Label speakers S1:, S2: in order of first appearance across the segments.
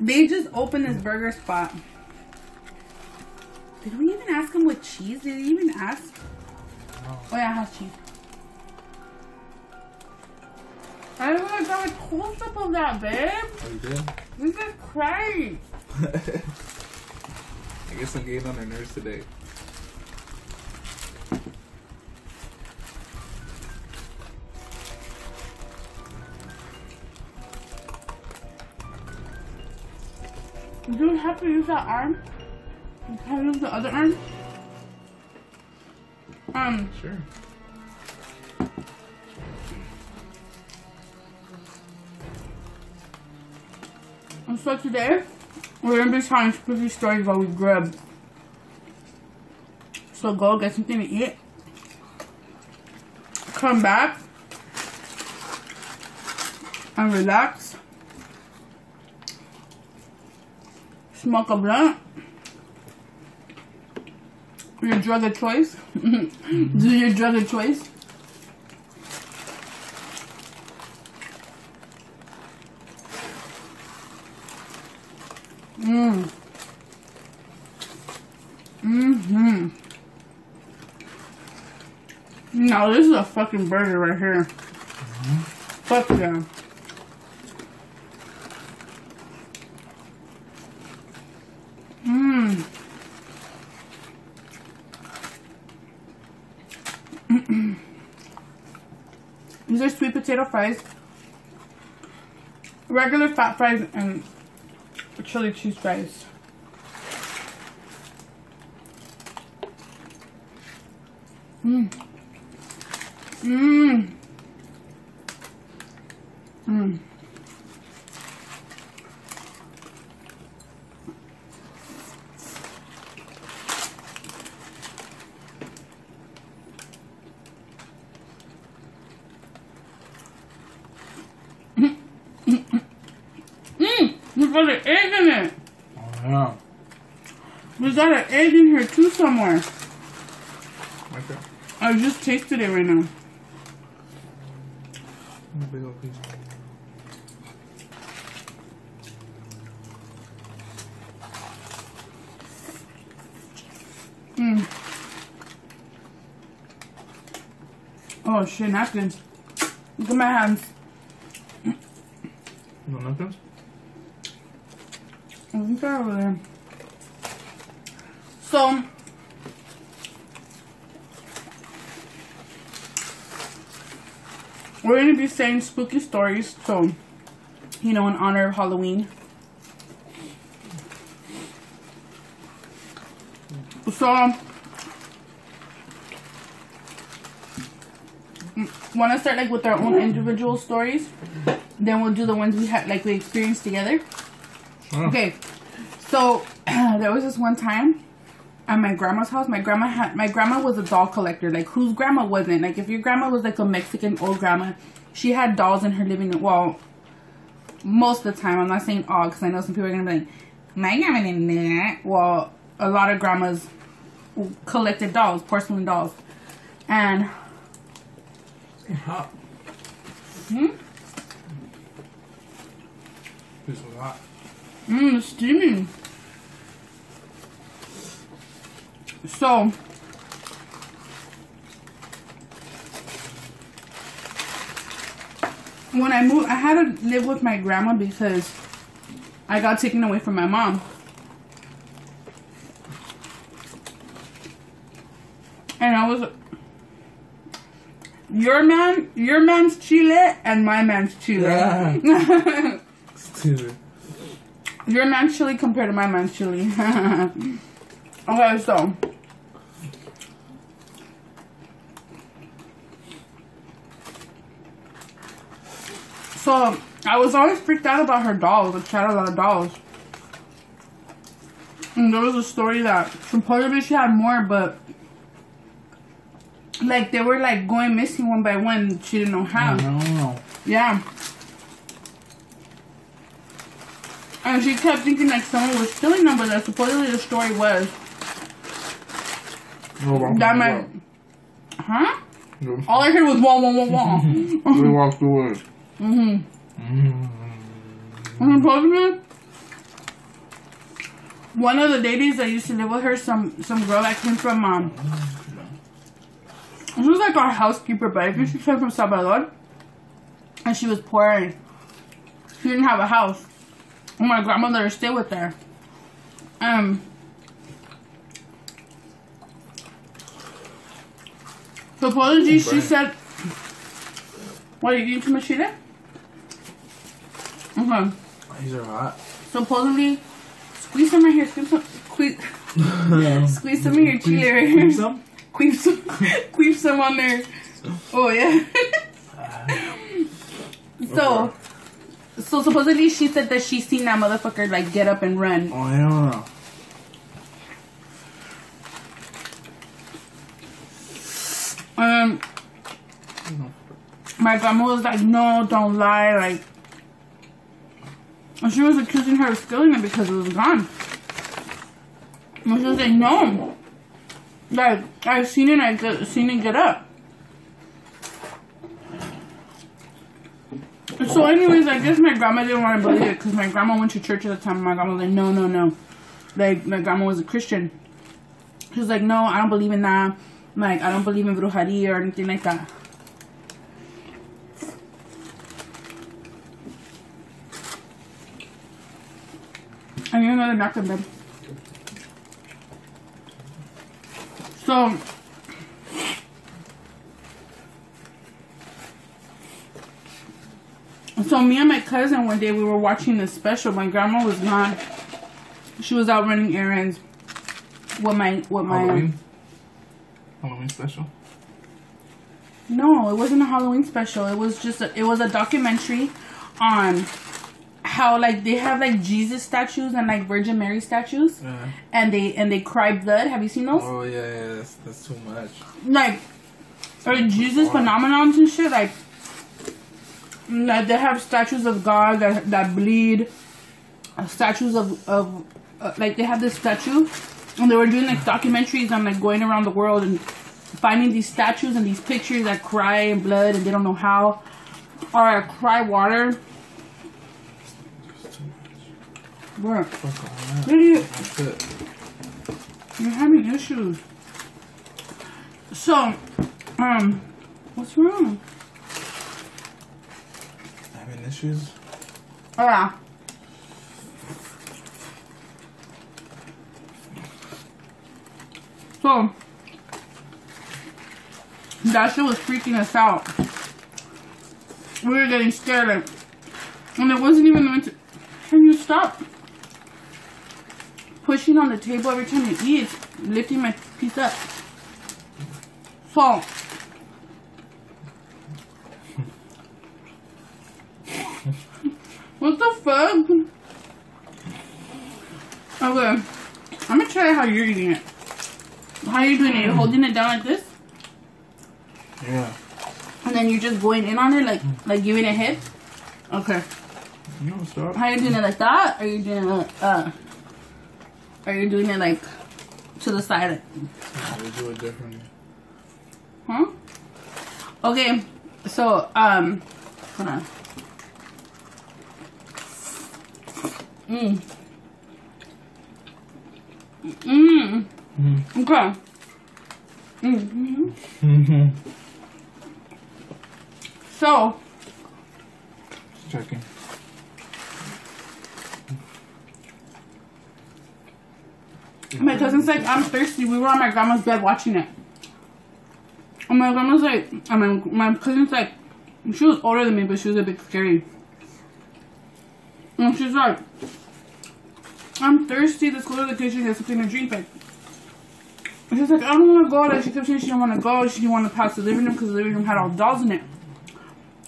S1: They just opened this burger spot. Did we even ask him with cheese? Did he even ask?
S2: No.
S1: Oh yeah, it has cheese. I don't want to got a close up of that, babe.
S2: Oh, you did?
S1: This is crazy.
S2: I guess I'm getting on her nerves today.
S1: You don't have to use that arm. You can use the other arm.
S2: Sure.
S1: And so today, we're gonna be telling spooky stories while we grub. So go get something to eat. Come back. And relax. Smoke a blunt. Your drug of choice. Do your drug of choice. Now this is a fucking burger right here. Fuck yeah. These are sweet potato fries, regular fat fries, and chili cheese fries. There's got an egg in it.
S2: Oh, yeah.
S1: There's got an egg in here too somewhere.
S2: Okay.
S1: I just tasted it right now.
S2: Big old piece.
S1: Oh shit, napkins. Look at my hands.
S2: No napkins?
S1: I think they're over there. So, we're going to be saying spooky stories, so, you know, in honor of Halloween. So, want to start like with our own individual stories? Then we'll do the ones we had, like we experienced together.
S2: Oh.
S1: Okay, so there was this one time at my grandma's house. My grandma was a doll collector. Like, whose grandma wasn't? Like, if your grandma was like a Mexican old grandma, she had dolls in her living room. Well, most of the time. I'm not saying all, because I know some people are gonna be like, my grandma didn't do that. Well, a lot of grandmas collected dolls, porcelain dolls, and
S2: It's hot. This was hot.
S1: It's steaming. So, when I moved, I had to live with my grandma because I got taken away from my mom. And I was, your man's Chile and my man's Chile.
S2: Yeah. Stupid.
S1: Your man's chili compared to my man's chili. Okay, so. So, I was always freaked out about her dolls. Like, she had a lot of dolls. And there was a story that supposedly she had more, but like, they were like going missing one by one. She didn't know how.
S2: No.
S1: Yeah. And she kept thinking like someone was stealing them, but that supposedly the story was that my... Huh?
S2: No.
S1: All I heard was wah wah wah wah.
S2: We walked away.
S1: And supposedly, one of the ladies that used to live with her, some girl that came from she was like our housekeeper, but I think she came from Salvador, and she was poor and she didn't have a house. And my grandmother stayed with her. Supposedly she said, "What, are you eating too much chili?" Okay.
S2: These are hot.
S1: Supposedly, squeeze some right here. Squeeze some of your chili right here.
S2: Queef some?
S1: Queef some on there. Oh yeah. So supposedly she said that she seen that motherfucker like get up and run.
S2: Oh yeah.
S1: My grandma was like, "No, don't lie," like, and she was accusing her of stealing it because it was gone. And she was like, "No, like I've seen it get up." So anyways, I guess my grandma didn't want to believe it because my grandma went to church at the time. My grandma was like, no. Like, my grandma was a Christian. She was like, "No, I don't believe in that. Like, I don't believe in brujeria or anything like that." I need another napkin, babe. So me and my cousin one day we were watching this special. My grandma was gone. She was out running errands with my
S2: Halloween special?
S1: No, it wasn't a Halloween special. It was just it was a documentary on how like they have like Jesus statues and like Virgin Mary statues, and they cry blood. Have you seen those?
S2: Oh yeah, that's too much.
S1: Like Jesus phenomenons and shit. Like they have statues of God that bleed. Statues of like they have this statue, and they were doing like documentaries on like going around the world and finding these statues and these pictures that cry and blood and they don't know how, or cry water. Bro, idiot. You're having issues. So, what's wrong?
S2: Having issues?
S1: Oh yeah. So, that shit was freaking us out. We were getting scared, like, and it wasn't even meant to. Can you stop pushing on the table every time you eat? It's lifting my piece up. So, what the fuck? Okay, I'm gonna try how you're eating it. How are you doing it? You're holding it down like this?
S2: Yeah.
S1: And then you're just going in on it, like giving it hit? Okay.
S2: No, stop.
S1: How are you doing it like that? Or are you doing it are you doing it like to the side?
S2: We do it differently.
S1: Huh? Okay, so hold on. Okay. So,
S2: Just checking.
S1: my cousin's like, "I'm thirsty." We were on my grandma's bed watching it. And my grandma's like, my cousin's like, she was older than me, but she was a bit scary. And she's like, "I'm thirsty. Let's go to the kitchen and get something to drink." Like, and she's like, "I don't want to go." Like, she kept saying she didn't want to go. She didn't want to pass the living room because the living room had all dolls in it.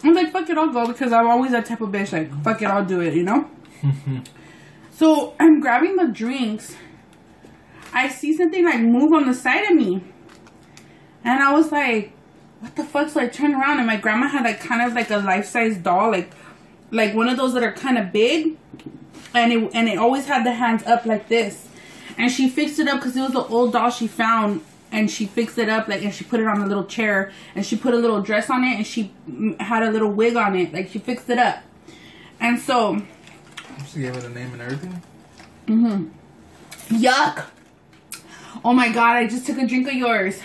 S1: I was like, "Fuck it, I'll go," because I'm always that type of bitch. Like, fuck it, I'll do it, you know? So, I'm grabbing the drinks. I see something like move on the side of me. And I was like, what the fuck? So I turned around and my grandma had like kind of like a life-size doll. Like one of those that are kind of big. And it always had the hands up like this. And she fixed it up because it was the old doll she found. And she fixed it up, like, and she put it on a little chair. And she put a little dress on it. And she had a little wig on it. Like, she fixed it up. And so,
S2: She gave it a name and everything?
S1: Mm-hmm. Yuck. Oh my god, I just took a drink of yours.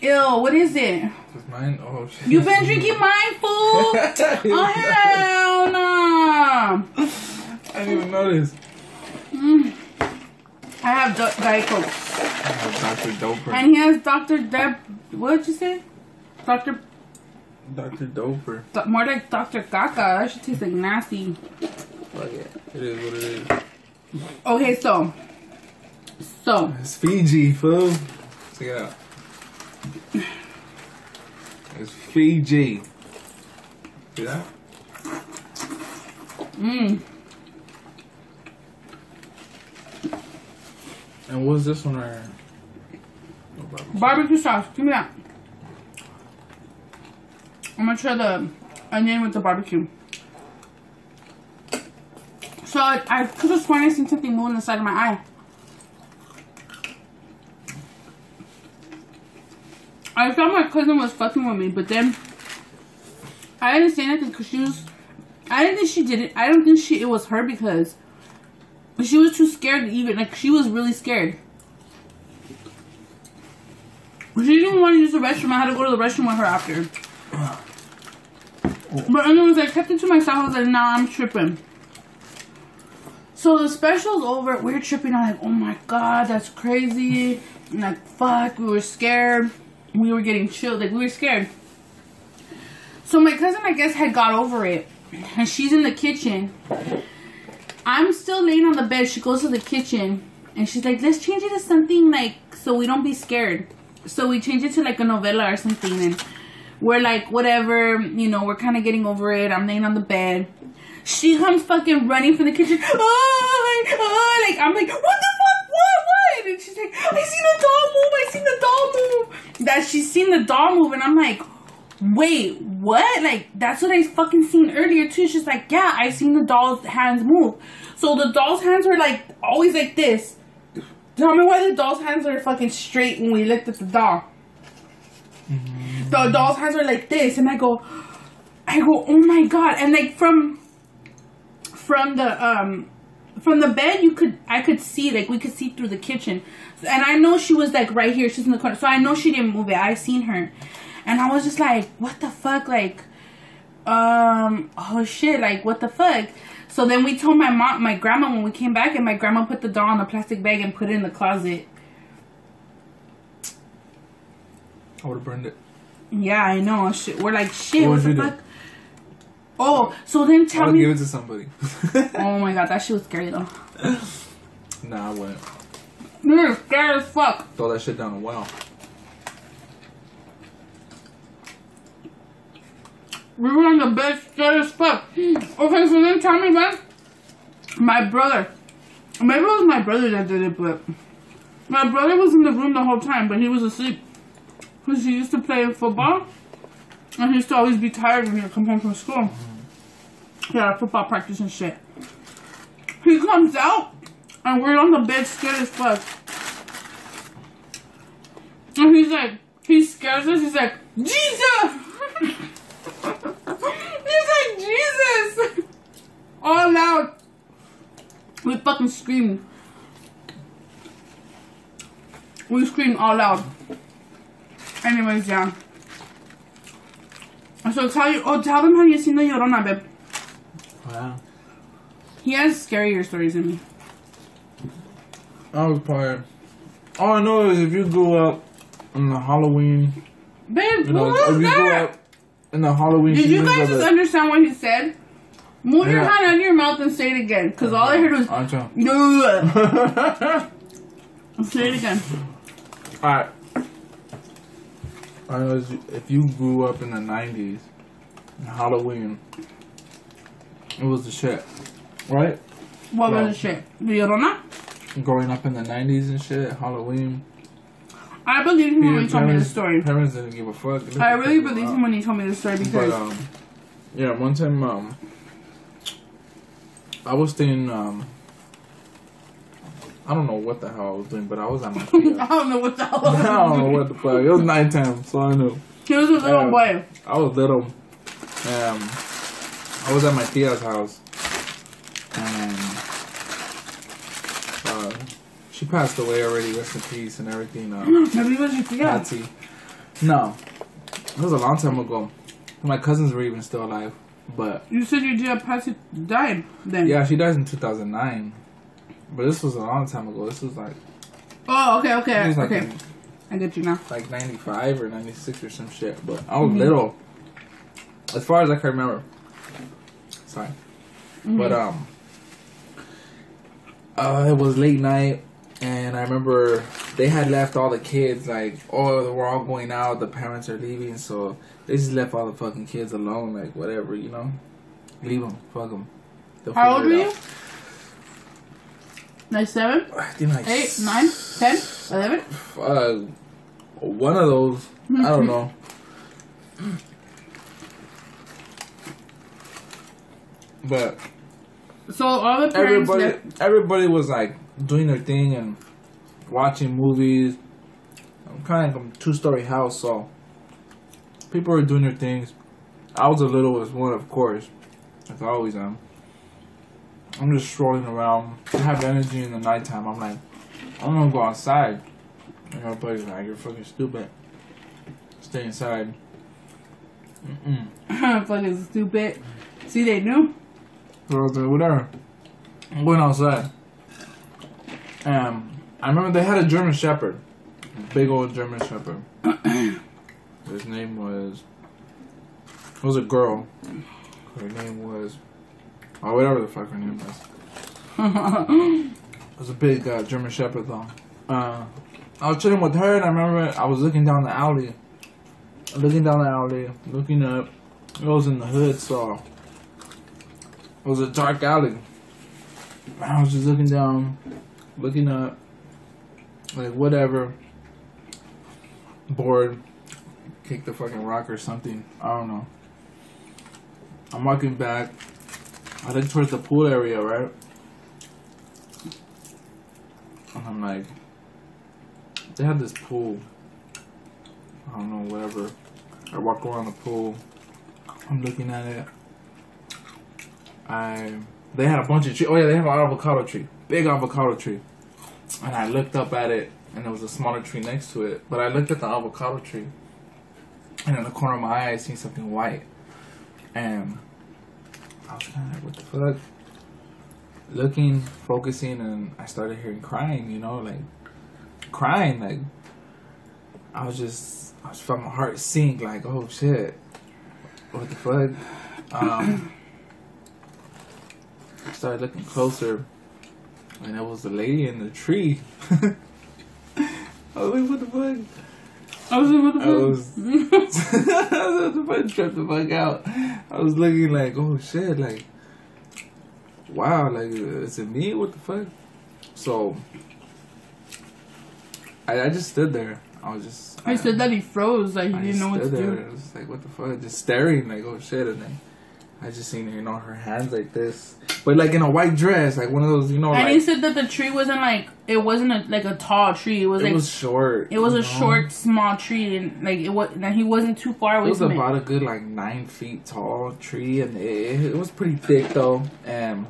S1: Ew, what is it?
S2: It's mine? Oh, shit.
S1: You've been drinking mine, fool? Oh, hell no.
S2: I didn't even notice.
S1: I have Diet Coke.
S2: I have Dr. Doper.
S1: And he has Dr. Deb. What did you say? Dr.
S2: Doper.
S1: More like Dr. Caca. That should taste like nasty.
S2: Fuck it. It is what it is.
S1: Okay, so.
S2: It's Fiji, fool. Check it out. It's Fiji. See that? And what's this one right here? Oh,
S1: barbecue sauce. Give me that. I'm gonna try the onion with the barbecue. So I could have sworn I seen something move on the side of my eye. I thought my cousin was fucking with me, but then I didn't say nothing because she was. I didn't think she did it. I don't think it was her because she was too scared to even. Like, she was really scared. She didn't even want to use the restroom. I had to go to the restroom with her after. But anyways, I kept it to myself. I was like, nah, I'm tripping. So the special's over. We're tripping. I'm like, oh my god, that's crazy. I'm like, fuck, we were scared. We were getting chilled. Like, we were scared. So my cousin, I guess, had got over it. And she's in the kitchen. I'm still laying on the bed. She goes to the kitchen. And she's like, let's change it to something, like, so we don't be scared. So we changed it to, like, a novella or something. And we're like, whatever. You know, we're kind of getting over it. I'm laying on the bed. She comes fucking running from the kitchen. Oh, like, I'm like, what the fuck? What? And she's like, I seen a doll move. I seen the doll move. That she's seen the doll move. And I'm like, wait, what? Like, that's what I fucking seen earlier too. She's like, yeah, I seen the doll's hands move. So the doll's hands were like, always like this. Tell me why the doll's hands are fucking straight when we looked at the doll. The doll's hands were like this. And I go, oh my god. And like from the bed, I could see, like, we could see through the kitchen. And I know she was like right here. She's in the corner. So I know she didn't move it. I seen her. And I was just like, what the fuck? Like, oh shit, like, what the fuck? So then we told my grandma when we came back, and my grandma put the doll in a plastic bag and put it in the closet.
S2: I would have burned it.
S1: Yeah, I know. Shit. We're like, shit, what the fuck?
S2: Do?
S1: Oh, so then tell me.
S2: I would give it to somebody.
S1: Oh my god, that shit was scary though.
S2: Nah, I wouldn't.
S1: You're scared as fuck.
S2: Throw that shit down a well.
S1: We were on the bed scared as fuck. Okay, so then tell me when my brother, maybe it was my brother that did it, but my brother was in the room the whole time, but he was asleep. Because he used to play football, and he used to always be tired when he would come home from school. Yeah, football practice and shit. He comes out, and we're on the bed scared as fuck. And he's like, he scares us, he's like, Jesus! He's like, Jesus! All loud. We fucking screamed. We screamed all loud. Anyways, yeah. So tell them how you seen the Llorona, babe.
S2: Wow.
S1: He has scarier stories than me.
S2: I was probably... All I know is if you grew up in the Halloween...
S1: Babe,
S2: you know,
S1: what was
S2: if you grew
S1: that?
S2: up in the Halloween...
S1: Did you guys just understand what he said? Move your
S2: Yeah.
S1: hand out of your mouth and say it again. Because all I heard was... Say it again.
S2: Alright. I know if you grew up in the 90s, Halloween, it was the shit. Right?
S1: What was the shit? The Llorona?
S2: Growing up in the 90s and shit, Halloween.
S1: I believed him when he told me the story.
S2: Parents didn't give a fuck.
S1: I really believed him when he told me the story because...
S2: But, yeah, one time, I was staying, I don't know what the hell I was doing, but I was at my
S1: I don't know what the hell
S2: I don't know what the fuck. It was nighttime, so I knew.
S1: He was a little boy.
S2: I was little. I was at my tia's house. She passed away already. Rest in peace and everything.
S1: Maybe was you forgot.
S2: Patsy. No, it was a long time ago. My cousins were even still alive, but
S1: you said your dad Patsy died then.
S2: Yeah, she died in 2009, but this was a long time ago. This was like.
S1: Oh, okay,
S2: Like
S1: okay. I get you now.
S2: Like 95 or 96 or some shit, but I was little. As far as I can remember. Sorry. But, it was late night, and I remember they had left all the kids, like, oh, we're all going out, the parents are leaving, so they just left all the fucking kids alone, like, whatever, you know? Leave them, fuck them.
S1: How old were you? Like 7?
S2: I think like
S1: 8, 9, 10, 11?
S2: One of those, I don't know. But
S1: so all the parents
S2: everybody was like doing their thing and watching movies. I'm kind of like a 2-story house, so people were doing their things. I was a little as one, of course, like I always am. I'm just strolling around. I have energy in the nighttime. I'm like, I don't want to go outside. And everybody's like, you're fucking stupid. Stay inside.
S1: Fucking stupid. See, they knew.
S2: So I was like, whatever. I'm going outside. I remember they had a German Shepherd. A big old German Shepherd. His name was... It was a girl. Her name was... Oh, whatever the fuck her name was. It was a big German Shepherd, though. I was chilling with her, and I remember I was looking down the alley. Looking up. It was in the hood, so... It was a dark alley. I was just looking down, looking up, like whatever. Bored. Kick the fucking rock or something. I don't know. I'm walking back. I look towards the pool area, right? And I'm like, they had this pool. I don't know, whatever. I walk around the pool. I'm looking at it. They had a bunch of trees. Oh yeah, they have an avocado tree. Big avocado tree. And I looked up at it, and there was a smaller tree next to it. But I looked at the avocado tree, and in the corner of my eye, I seen something white. And I was kind of like, what the fuck? Looking, focusing, and I started hearing crying, you know, like, crying, like, I felt my heart sink, like, oh shit, what the fuck? I started looking closer, and there was a lady in the tree. I was like, what the fuck? I was tripped the fuck out. I was looking like, oh shit, like, wow, like, is it me? What the fuck? So, I just stood there. I
S1: said that he froze, like, he didn't know what to do.
S2: I was like, what the fuck? Just staring, like, oh shit, and then I just seen, you know, her hands like this, but like in a white dress, like one of those, you know.
S1: And
S2: like,
S1: he said that the tree wasn't like, it wasn't like a tall tree. It was
S2: short.
S1: It was a short, small tree, and like he wasn't too far away. It was
S2: about a good like 9 feet tall tree, and it was pretty thick though. And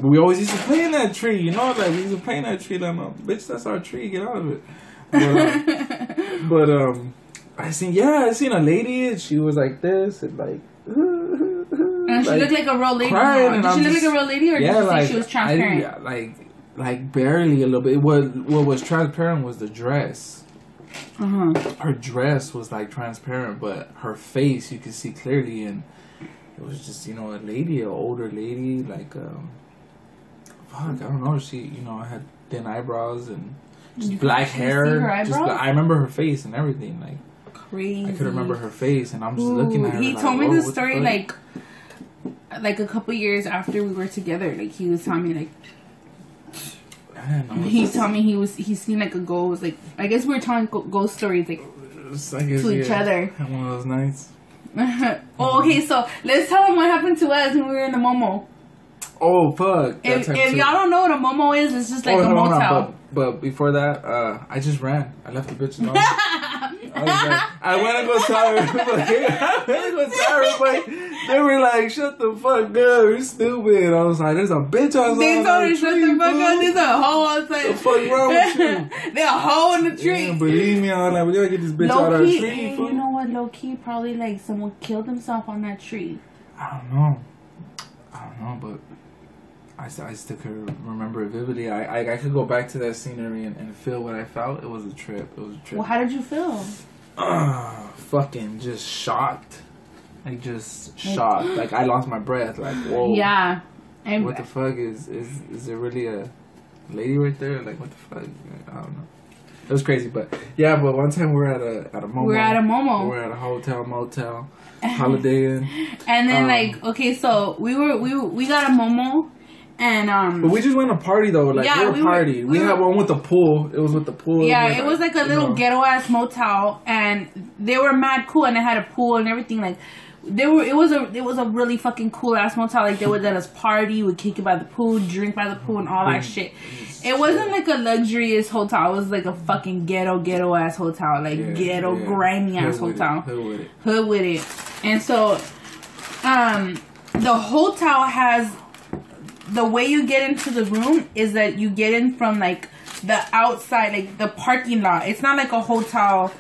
S2: we always used to play in that tree, you know, like we used to play in that tree. Like, bitch, that's our tree. Get out of it. But I seen a lady, and she was like this, and like.
S1: And she looked like a real lady.
S2: Crying,
S1: did she look like a real lady, or did you think she was transparent?
S2: Like barely a little bit. What was transparent was the dress. Her dress was like transparent, but her face you could see clearly, and it was just, you know, a lady, an older lady, like fuck, I don't know. She, you know, had thin eyebrows and just black hair. I remember her face and everything, like. Crazy. I could remember her face, and I'm just looking at her.
S1: He told me this story like a couple years after we were together. Like he was telling me like. He told me he seen like a ghost. Like I guess we were telling ghost stories like to each other.
S2: One of those nights.
S1: Oh, okay, so let's tell them what happened to us when we were in the Momo.
S2: Oh fuck!
S1: If y'all don't know what a Momo is, it's just like a motel.
S2: But before that, I just ran. I left the bitch alone. I went to go tell everybody. They were like, "Shut the fuck up, you're stupid." I was like, "There's a bitch outside."
S1: They told her, "Shut the fuck up." There's a hole outside.
S2: What the fuck wrong with you?
S1: There's a hole in the tree.
S2: Yeah, believe me, I was like, "We gotta get this bitch out of the tree."
S1: Hey, you know what? Low key, probably like someone killed himself on that tree.
S2: I don't know, but I still could remember it vividly. I could go back to that scenery and feel what I felt. It was a trip.
S1: Well, how did you feel?
S2: Fucking just shocked. Like just shocked. Like I lost my breath. Like whoa.
S1: Yeah. And
S2: what the fuck is there really a lady right there? Like what the fuck? I don't know. It was crazy, but yeah. But one time we were at a Momo.
S1: We were at a Momo.
S2: We were at a hotel, motel, Holiday Inn.
S1: And then okay, so we got a Momo. And
S2: but we just went to party though. Like we were party. We had one with the pool. It was with the pool.
S1: Yeah, it was like a little ghetto ass motel, and they were mad cool, and it had a pool and everything. Like it was a really fucking cool ass motel. Like they would let us party, would kick it by the pool, drink by the pool, and all that shit. It wasn't like a luxurious hotel. It was like a fucking ghetto ass hotel, like ghetto grimy ass hotel. Hood with it. And so, the hotel has. The way you get into the room is that you get in from like the outside, like the parking lot. It's not like a hotel.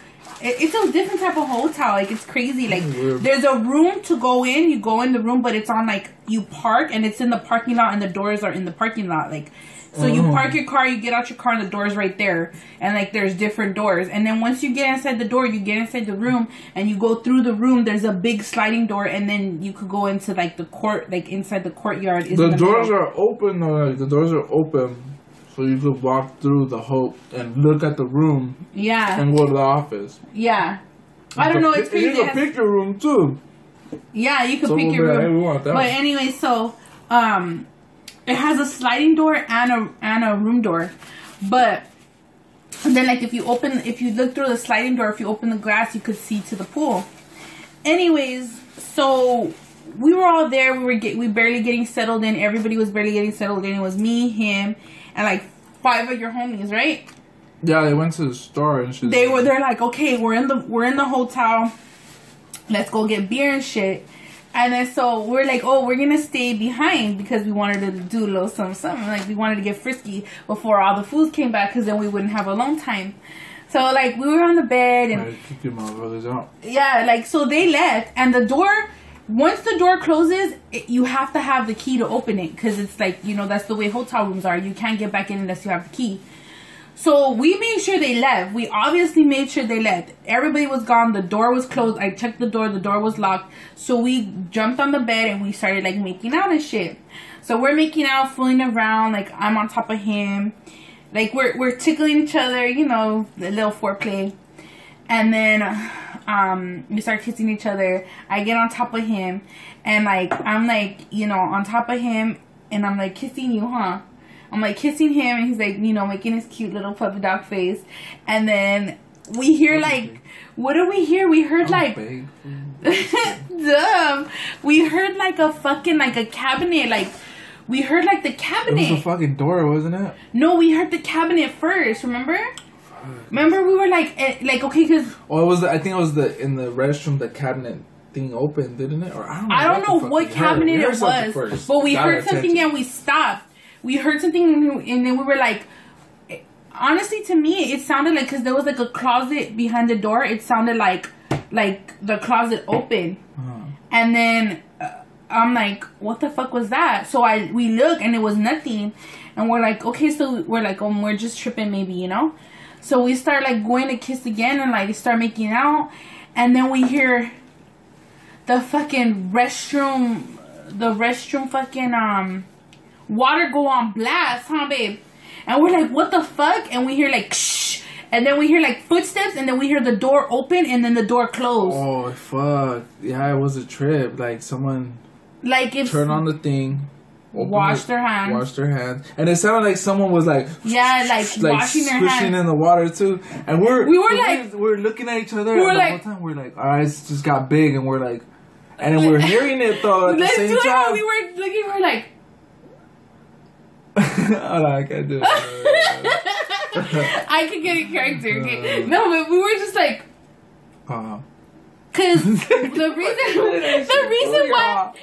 S1: It's a different type of hotel. Like it's crazy. Like there's a room to go in. You go in the room, but it's on like you park and it's in the parking lot and the doors are in the parking lot. Like so you park your car, you get out your car and the door's right there. And like there's different doors. And then once you get inside the door, you get inside the room and you go through the room. There's a big sliding door and then you could go into like the court, like inside the courtyard.
S2: The doors are open though. Like, the doors are open. So you could walk through the whole and look at the room.
S1: Yeah.
S2: And go to the office.
S1: Yeah. I don't know. It's crazy.
S2: There's a picture room too.
S1: Yeah, you could pick your room.
S2: Hey, we want that.
S1: But anyway, so it has a sliding door and a room door, but then like if you look through the sliding door, if you open the glass, you could see to the pool. Anyways, so we were all there. We barely getting settled in. Everybody was barely getting settled in. It was me, him, and like 5 of your homies, right?
S2: Yeah, they went to the store and shit.
S1: They're like, okay, we're in the hotel. Let's go get beer and shit. And then so we're like, oh, we're gonna stay behind because we wanted to do a little something. Like we wanted to get frisky before all the foods came back, because then we wouldn't have alone time. So like we were on the bed and
S2: kick your motherfuckers out.
S1: Yeah, like so they left, and the door. Once the door closes, you have to have the key to open it, because it's like, you know, that's the way hotel rooms are. You can't get back in unless you have the key. So we made sure they left. We obviously made sure they left. Everybody was gone. The door was closed. I checked the door. The door was locked. So we jumped on the bed and we started like making out and shit. So we're making out, fooling around. Like I'm on top of him. Like we're tickling each other, you know, the little foreplay. And then we start kissing each other. I get on top of him and like I'm like, you know, on top of him and I'm like, kissing you, huh? I'm like kissing him and he's like, you know, making his cute little puppy dog face. And then we hear like, what do we hear? We heard like, dumb. We heard like a fucking, like a cabinet. Like, we heard like the cabinet.
S2: It was a fucking door, wasn't it?
S1: No, we heard the cabinet first, remember? Remember we were like okay, because...
S2: Oh, it was I think it was in the restroom, the cabinet thing opened, didn't it? Or I don't know
S1: what cabinet it was. First. But we heard something and we stopped. We heard something and then we were like, honestly to me it sounded like, because there was like a closet behind the door, it sounded like the closet opened. And then I'm like, what the fuck was that? So we look and it was nothing, and we're like, okay, so we're like, oh, we're just tripping maybe, you know. So we start like going to kiss again and like start making out, and then we hear the fucking restroom fucking water go on blast, huh, babe? And we're like, what the fuck? And we hear like shh, and then we hear like footsteps, and then we hear the door open, and then the door close.
S2: Oh fuck! Yeah, it was a trip. Like someone turned on the thing,
S1: washed their hands,
S2: and it sounded like someone was like
S1: washing their hands
S2: in the water too. And we were looking at each other.
S1: We were
S2: the whole time we're like, our eyes just got big, and we're like, and then we're hearing it though at the same time.
S1: We were looking, we're like.
S2: Oh, I can't do it.
S1: I could get a character. Okay? No, but we were just like, Cause the reason why.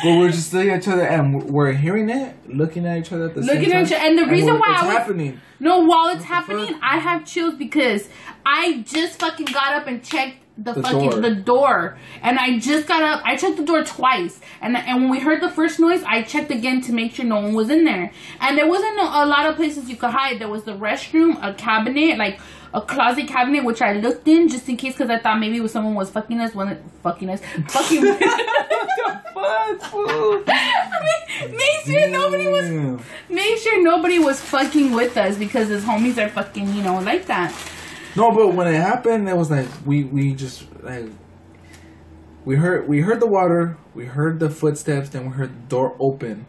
S2: But we're just looking at each other and we're hearing it, looking at each other at the same time. Looking at each other,
S1: and the reason why
S2: it's happening.
S1: No, while it's happening, I have chills because I just fucking got up and checked the door, and I just got up. I checked the door twice, and when we heard the first noise, I checked again to make sure no one was in there. And there wasn't a lot of places you could hide. There was the restroom, a cabinet, like a closet cabinet, which I looked in just in case, because I thought maybe someone was fucking us. Fucking. What the fuck, fool? Make sure nobody was fucking with us, because his homies are fucking, you know, like that.
S2: No, but when it happened, it was like we just like we heard the water, we heard the footsteps, then we heard the door open,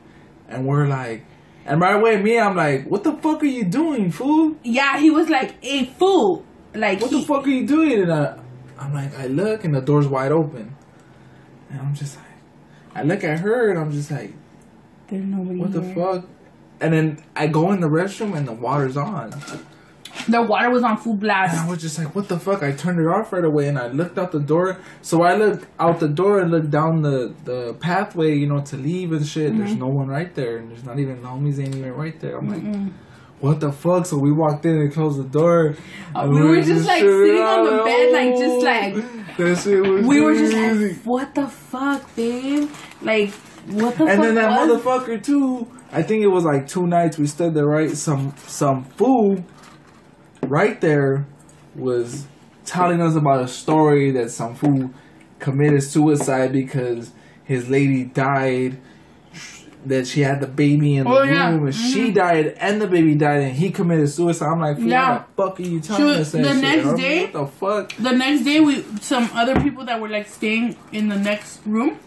S2: and we're like, and right away, I'm like, what the fuck are you doing, fool?
S1: Yeah, he was like, hey, fool, like,
S2: what the fuck are you doing? And I'm like, I look, and the door's wide open, and I'm just like, I look at her, and I'm just like,
S1: there's nobody
S2: what
S1: here.
S2: The fuck? And then I go in the restroom, and the water's on.
S1: The water was on full blast.
S2: And I was just like, what the fuck? I turned it off right away, and I looked out the door. So I looked out the door and looked down the pathway, you know, to leave and shit. Mm-hmm. There's no one right there, and there's not even, the homies ain't even right there. I'm like, what the fuck? So we walked in and closed the door.
S1: We were just like sitting on the bed, like just like,
S2: that shit was
S1: we were just like, what the fuck, babe? Like, what the fuck?
S2: And then that motherfucker too, I think it was like 2 nights we stood there, right? Some fool right there was telling us about a story that some fool committed suicide because his lady died, that she had the baby in the room, and she died and the baby died, and he committed suicide. I'm like, what the fuck are you telling us that
S1: the
S2: shit?
S1: Next day,
S2: what the fuck?
S1: The next day, some other people that were like staying in the next room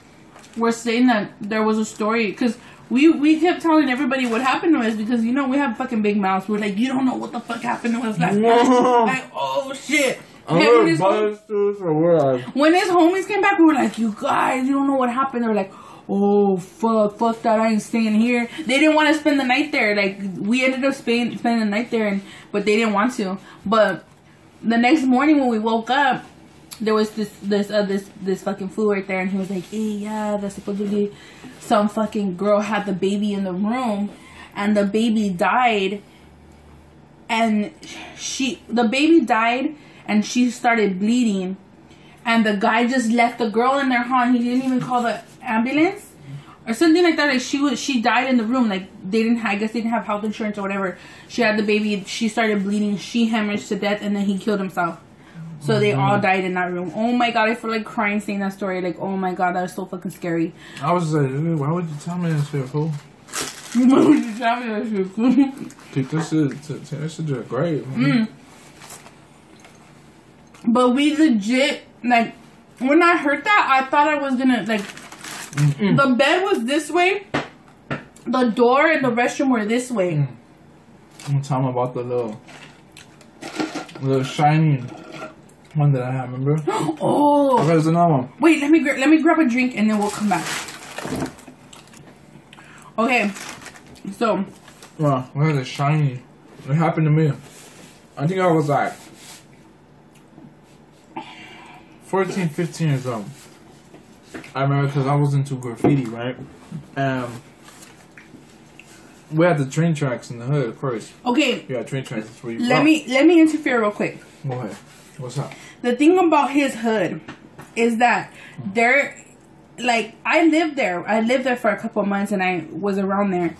S1: were saying that there was a story, because we kept telling everybody what happened to us, because, you know, we have fucking big mouths. We're like, you don't know what the fuck happened to us last night. Like, oh shit. When his homies came back, we were like, you guys, you don't know what happened. They were like, oh fuck that, I ain't staying here. They didn't want to spend the night there. Like, we ended up spending the night there, but they didn't want to. But the next morning when we woke up, there was this fucking fool right there, and he was like, hey, yeah, that's supposedly some fucking girl had the baby in the room, and the baby died, and she started bleeding, and the guy just left the girl in there, he didn't even call the ambulance or something like that. Like, she died in the room. Like, I guess they didn't have health insurance or whatever. She had the baby, she started bleeding, she hemorrhaged to death, and then he killed himself. So they all died in that room. Oh my god, I feel like crying saying that story. Like, oh my god, that was so fucking scary.
S2: I was like, why would you tell me that shit, fool?
S1: Why would you tell me that shit, fool?
S2: Dude, this shit just great.
S1: But we legit, like, when I heard that, I thought I was gonna, like, the bed was this way, the door and the restroom were this way.
S2: I'm talking about the little shiny one that I have, remember?
S1: Oh,
S2: there's another one.
S1: Wait, let me grab a drink and then we'll come back. Okay, so.
S2: Wow, what is it shiny? It happened to me. I think I was like 14, 15 years old. I remember because I was into graffiti, right? We had the train tracks in the hood, of course.
S1: Okay.
S2: Yeah, train tracks. That's where you
S1: let me interfere real quick.
S2: Go ahead. What's up?
S1: The thing about his hood is that I lived there. I lived there for a couple of months, and I was around there.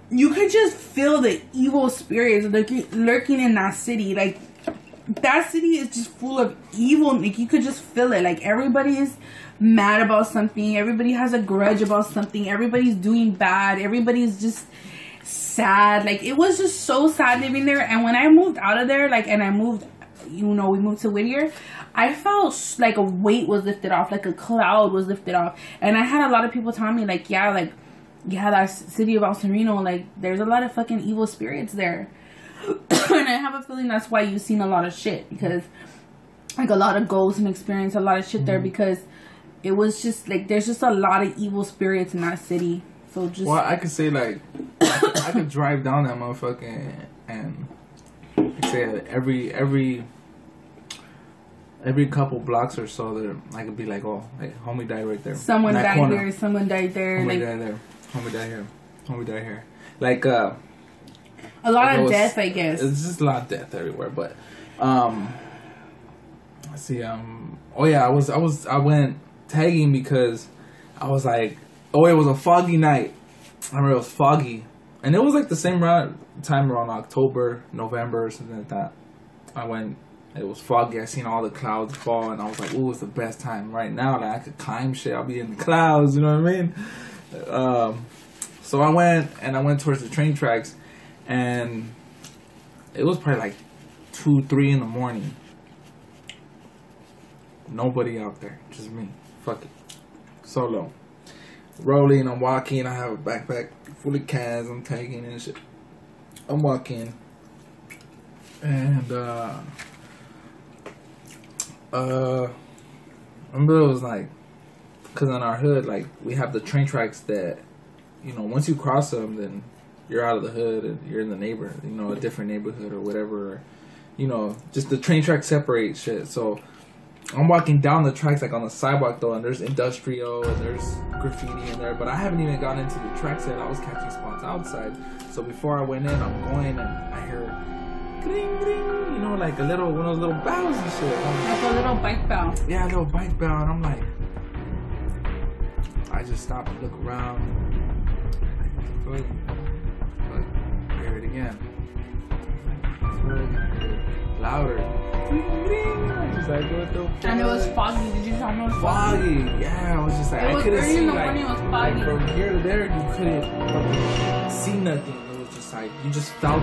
S1: You could just feel the evil spirits lurking in that city. Like, that city is just full of evil. Like, you could just feel it. Like, everybody is mad about something. Everybody has a grudge about something. Everybody's doing bad. Everybody's just sad. Like, it was just so sad living there. And when I moved out of there, like, and I moved, you know, we moved to Whittier, I felt like a weight was lifted off, like a cloud was lifted off. And I had a lot of people telling me, like, yeah, that city of El Sereno, like, there's a lot of fucking evil spirits there. And I have a feeling that's why you've seen a lot of shit, because, like, a lot of ghosts and experience a lot of shit there, because it was just, like, there's just a lot of evil spirits in that city. So just...
S2: Well, I could say, like, I could drive down that motherfucker and say every couple blocks or so, there I could be like, oh, like, homie died right there.
S1: Someone died there. Someone died there.
S2: Homie
S1: like,
S2: died there. Homie died here. Homie died here. Like
S1: a lot of death, I guess.
S2: It's just a lot of death everywhere. But let's see. Oh yeah, I went tagging because I was like, oh, it was a foggy night. I remember it was foggy, and it was like the same time around October, November, or something like that. I went. It was foggy. I seen all the clouds fall, and I was like, "Ooh, it's the best time right now. Like I could climb shit. I'll be in the clouds." You know what I mean? So I went towards the train tracks, and it was probably like 2, 3 in the morning. Nobody out there, just me. Fuck it, solo, rolling. I'm walking. I have a backpack full of cans. I'm taking and shit. I'm walking, and remember it was like, because in our hood, like, we have the train tracks that, you know, once you cross them, then you're out of the hood and you're in the neighborhood, you know, a different neighborhood or whatever, or, you know, just the train tracks separate shit. So I'm walking down the tracks, like on the sidewalk though, and there's industrial and there's graffiti in there, but I haven't even gotten into the tracks yet. I was catching spots outside. So before I went in, I'm going and I hear gring, gring, you know, like one of those little bells and shit.
S1: Like a little bike bell.
S2: Yeah, a little bike bell, and I'm like, I just stopped and look around. Like, I hear it again. Louder. Just like, what the fuck?
S1: And it was foggy. Did you tell me it was
S2: foggy? Yeah, I was just like, I couldn't see.
S1: In the morning, it was foggy.
S2: Like, from here to there, you couldn't see nothing. It was just like, you just felt.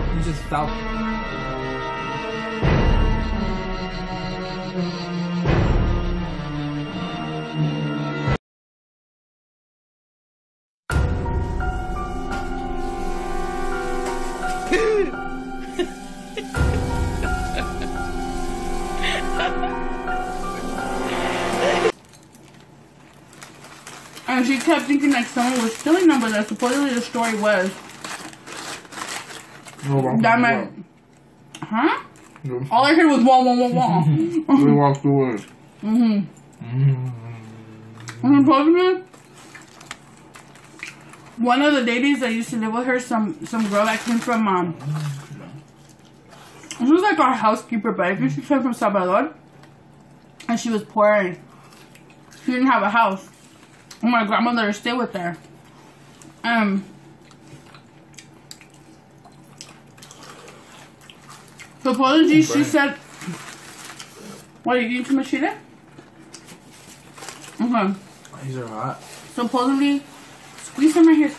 S1: And she kept thinking like someone was stealing them, but supposedly the story was that my... Huh? Yeah. All I heard was wah, wah, wah, wah.
S2: We walked away.
S1: Supposedly, one of the ladies that used to live with her, some girl that came from, she was like our housekeeper, but I think she came from Salvador, and she was poor, and she didn't have a house. And my grandmother stayed with her. Supposedly, she said, what, are you eating too much chili? Okay.
S2: These are hot.
S1: Supposedly, squeeze some right here.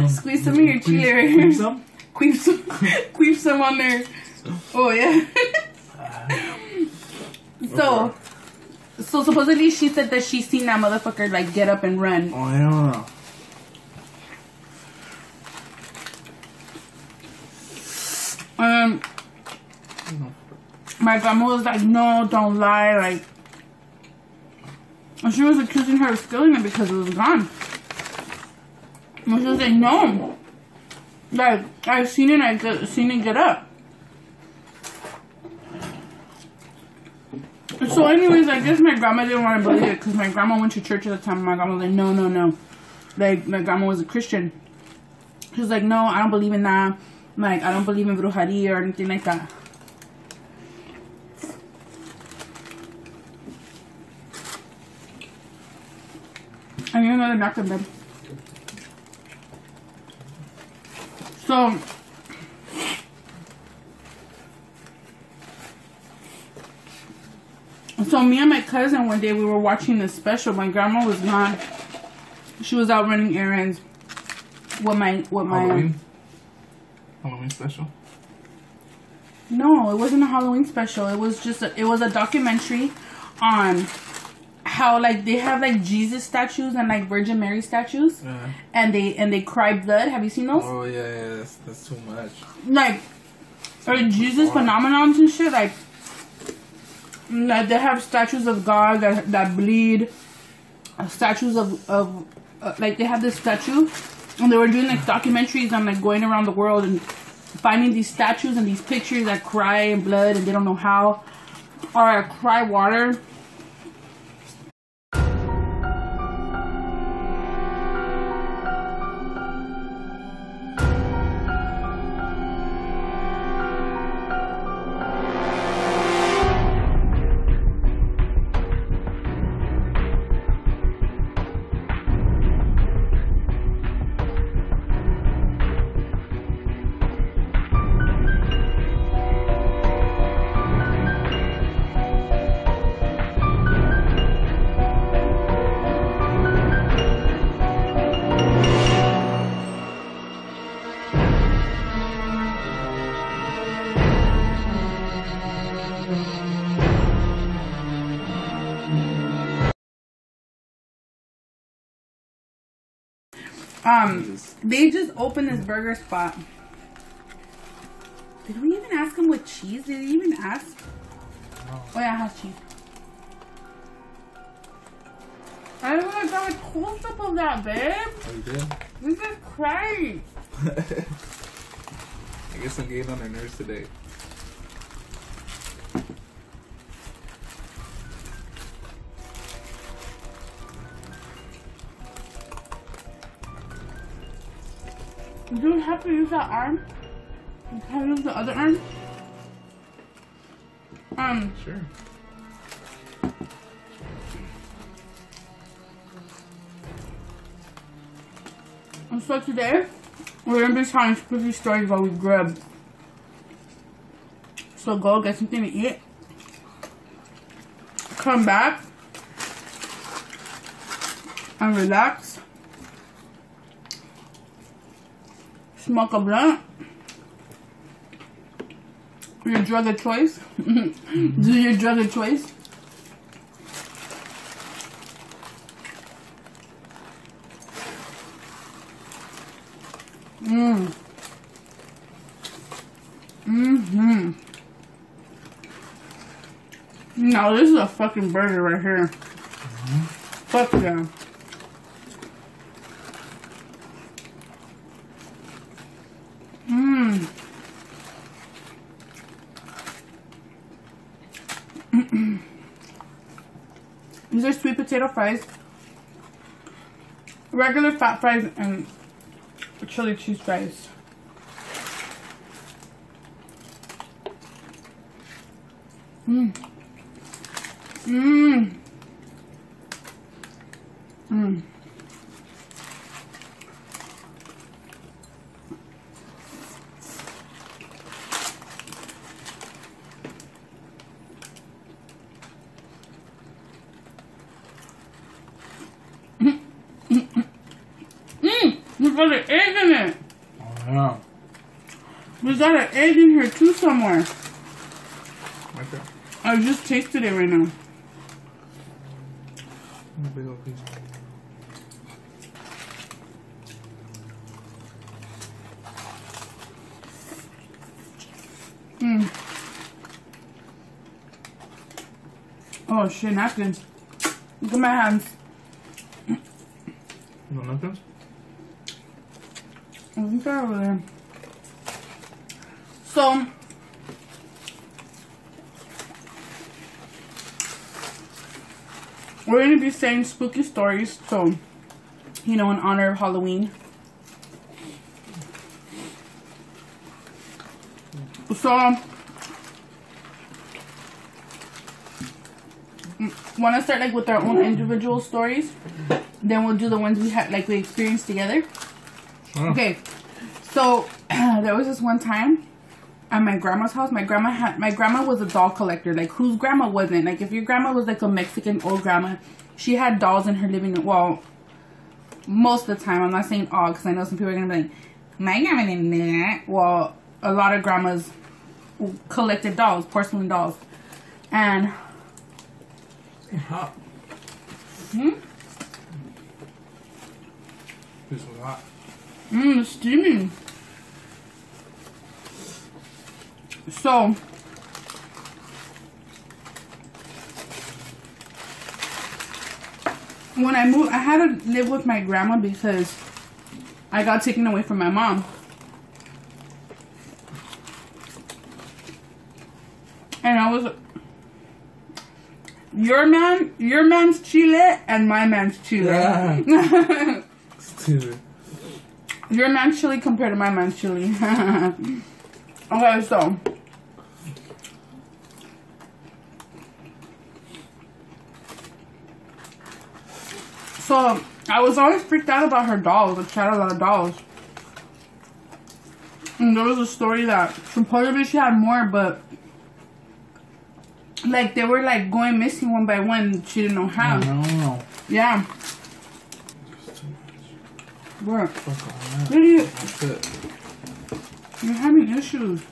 S1: Squeeze some of your chili right here. Queef some on there. Oh, yeah. So supposedly she said that she seen that motherfucker like get up and run.
S2: Oh, yeah.
S1: My grandma was like, no, don't lie, like, and she was accusing her of stealing it because it was gone. And she was like, no, like, I've seen it get up. So anyways, I guess my grandma didn't want to believe it because my grandma went to church at the time. My grandma was like, no. Like, my grandma was a Christian. She was like, no, I don't believe in that. Like, I don't believe in brujeria or anything like that. I need another napkin, babe. So me and my cousin one day we were watching this special. My grandma was gone. She was out running errands with my
S2: Halloween special?
S1: No, it wasn't a Halloween special. It was just it was a documentary on how like they have like Jesus statues and like Virgin Mary statues, and they cry blood. Have you seen those?
S2: Oh yeah, that's too much.
S1: Like Jesus phenomenons and shit. Like they have statues of God that bleed. Statues of like they have this statue, and they were doing like documentaries on like going around the world and finding these statues and these pictures that cry in blood and they don't know how, or cry water. They just opened this burger spot. Did we even ask them with cheese? Did they even ask? No. Oh yeah, it has cheese. I don't want to got a close up of that, babe.
S2: Oh, you did?
S1: This is crazy.
S2: I guess I'm getting on their nerves today.
S1: Do you have to use that arm? Can I use the other arm?
S2: Sure.
S1: And so today, we're gonna be telling spooky stories while we grub. So go get something to eat. Come back. And relax. Smoke a blunt. Your drug of choice. Do your drug of choice. Now this is a fucking burger right here. Fuck yeah. These are sweet potato fries, regular fat fries, and chili cheese fries. We got an egg in it.
S2: Oh yeah.
S1: We got an egg in here too somewhere.
S2: Okay.
S1: I just tasted it right now.
S2: A big old piece.
S1: Oh shit, napkins. Look at my hands.
S2: No napkins?
S1: I think they're over there. So, we're going to be saying spooky stories, so, you know, in honor of Halloween. So, want to start like with our own individual stories, then we'll do the ones we had, like we experienced together. Okay, so there was this one time at my grandma's house. My grandma was a doll collector. Like, whose grandma wasn't? Like, if your grandma was like a Mexican old grandma, she had dolls in her living room. Well, most of the time. I'm not saying all, because I know some people are gonna be like, my grandma didn't do that. Well, a lot of grandmas collected dolls, porcelain dolls, and
S2: hot. This was hot.
S1: It's steaming. So, when I moved, I had to live with my grandma because I got taken away from my mom. And I was, your man's chile and my man's chile.
S2: Yeah. Stupid.
S1: Your man's chili compared to my man's chili. Okay, so. So, I was always freaked out about her dolls. Like, she had a lot of dolls. And there was a story that supposedly she had more, but like they were like going missing one by one. She didn't know how.
S2: No.
S1: Yeah. What?
S2: Fuck
S1: Really?
S2: That's it.
S1: You're having issues.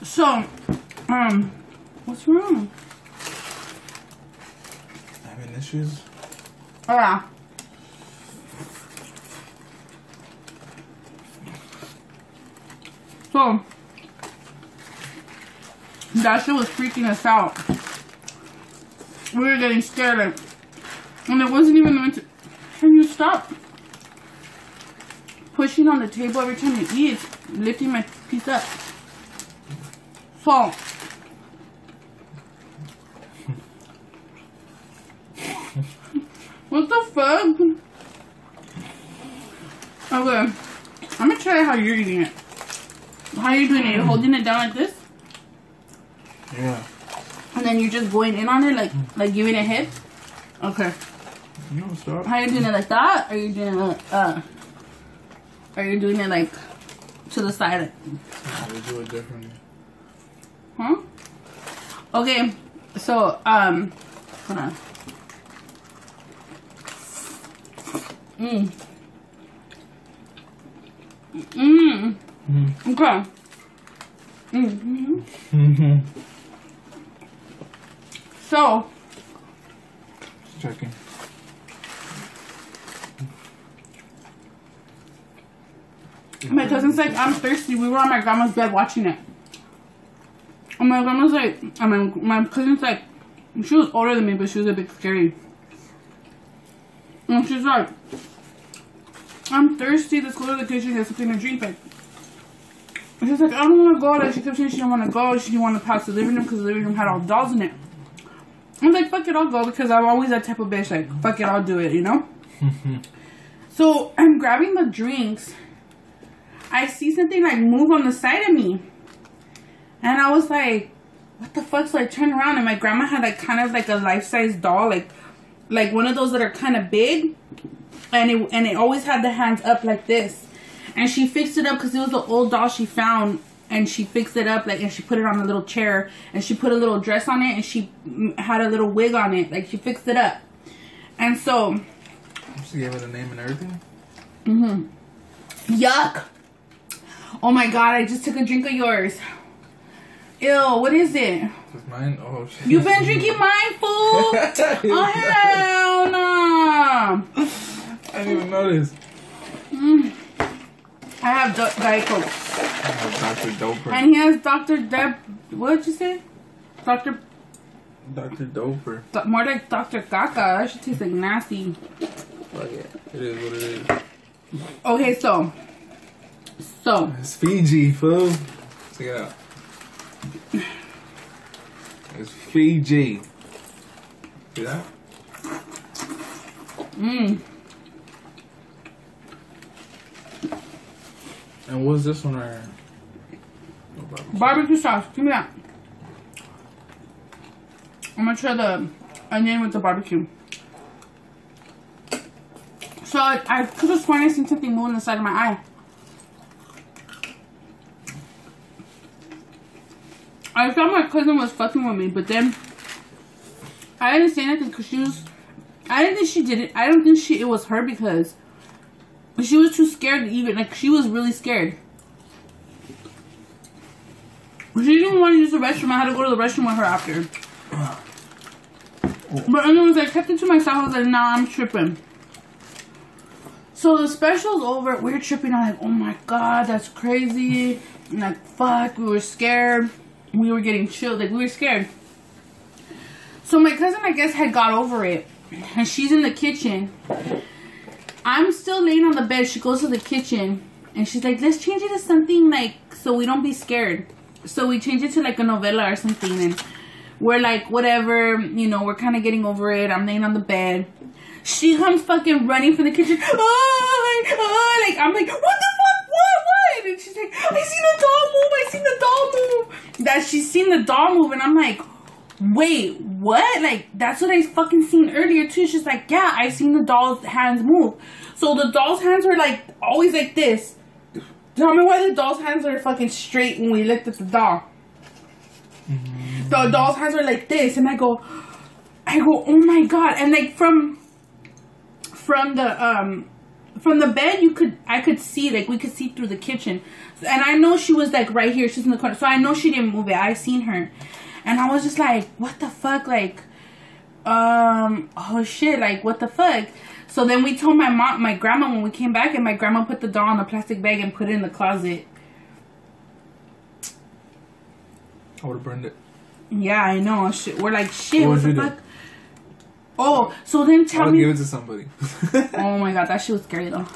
S1: So, what's wrong?
S2: Having issues?
S1: Oh yeah. So, that shit was freaking us out. We were getting scared, like, and it wasn't even meant to. Can you stop pushing on the table every time you eat? It's lifting my piece up. So, what the fuck? Okay, I'm gonna try how you're eating it. How are you doing it? You're holding it down like this?
S2: Yeah.
S1: And then you're just going in on it, like giving it head? Okay.
S2: No, stop.
S1: How are you doing it like that? Or are you doing it are you doing it like to the side?
S2: We do it differently.
S1: Huh? Okay. So, hold on. Okay. So,
S2: Just checking.
S1: my cousin's like, I'm thirsty. We were on my grandma's bed watching it. And my grandma's like, my cousin's like, she was older than me, but she was a bit scary. And she's like, I'm thirsty. Let's go to the kitchen and get something to drink. Like, and she's like, I don't want to go. Like, she kept saying she didn't want to go. She didn't want to pass the living room because the living room had all dolls in it. I'm like, fuck it, I'll go, because I'm always that type of bitch. Like, fuck it, I'll do it, you know? So, I'm grabbing the drinks. I see something like move on the side of me. And I was like, what the fuck? So I turned around and my grandma had like kind of like a life-size doll. Like one of those that are kind of big. And it always had the hands up like this. And she fixed it up because it was an old doll she found. And she fixed it up, like, and she put it on a little chair. And she put a little dress on it. And she had a little wig on it. Like, she fixed it up. And so...
S2: She gave it a name and everything?
S1: Yuck. Oh my god, I just took a drink of yours. Ew, what is it?
S2: Is mine? Oh, shit.
S1: You've been drinking mine, fool? Oh, hell no.
S2: I didn't even notice.
S1: I have Diet Coke.
S2: I have Dr. Doper.
S1: And he has Dr. Deb... What did you say? Dr.
S2: Doper.
S1: More like Dr. Caca. That should taste like nasty.
S2: Fuck it. It is what it is.
S1: Okay, so...
S2: It's Fiji, fool. Check it out. It's Fiji. See that? And what's this one right here?
S1: Barbecue sauce. Give me that. I'm gonna try the onion with the barbecue. So I could have sworn I seen something move on the side of my eye. I thought my cousin was fucking with me, but then I didn't say anything because she was... I didn't think she did it. I don't think it was her because she was too scared to even... Like, she was really scared. She didn't even want to use the restroom. I had to go to the restroom with her after. But anyways, I kept it to myself. I was like, nah, I'm tripping. So the special's over. We were tripping. I'm like, oh my god, that's crazy. And like, fuck, we were scared. We were getting chilled. Like, we were scared. So my cousin, I guess, had got over it. And she's in the kitchen. I'm still laying on the bed. She goes to the kitchen. And she's like, let's change it to something, like, so we don't be scared. So we changed it to like a novela or something, and we're like, whatever, you know, we're kind of getting over it. I'm laying on the bed. She comes fucking running from the kitchen. Oh, like, I'm like, what the fuck? What? And she's like, I seen the doll move. I seen the doll move. That she's seen the doll move. And I'm like, wait, what? Like, that's what I fucking seen earlier too. She's like, yeah, I seen the doll's hands move. So the doll's hands were like, always like this. Tell me why the doll's hands are fucking straight when we looked at the doll. Mm-hmm. The doll's hands are like this. And I go, oh my God. And like from the bed, I could see, like, we could see through the kitchen. And I know she was like right here. She's in the corner. So I know she didn't move it. I seen her. And I was just like, what the fuck? Like, oh shit, like, what the fuck? So then we told my grandma when we came back, and my grandma put the doll in a plastic bag and put it in the closet.
S2: I would have burned it.
S1: Yeah, I know. Shit. We're like, shit, what the fuck?
S2: Do?
S1: Oh, so then tell me.
S2: Give it to somebody.
S1: Oh my God, that shit was scary though.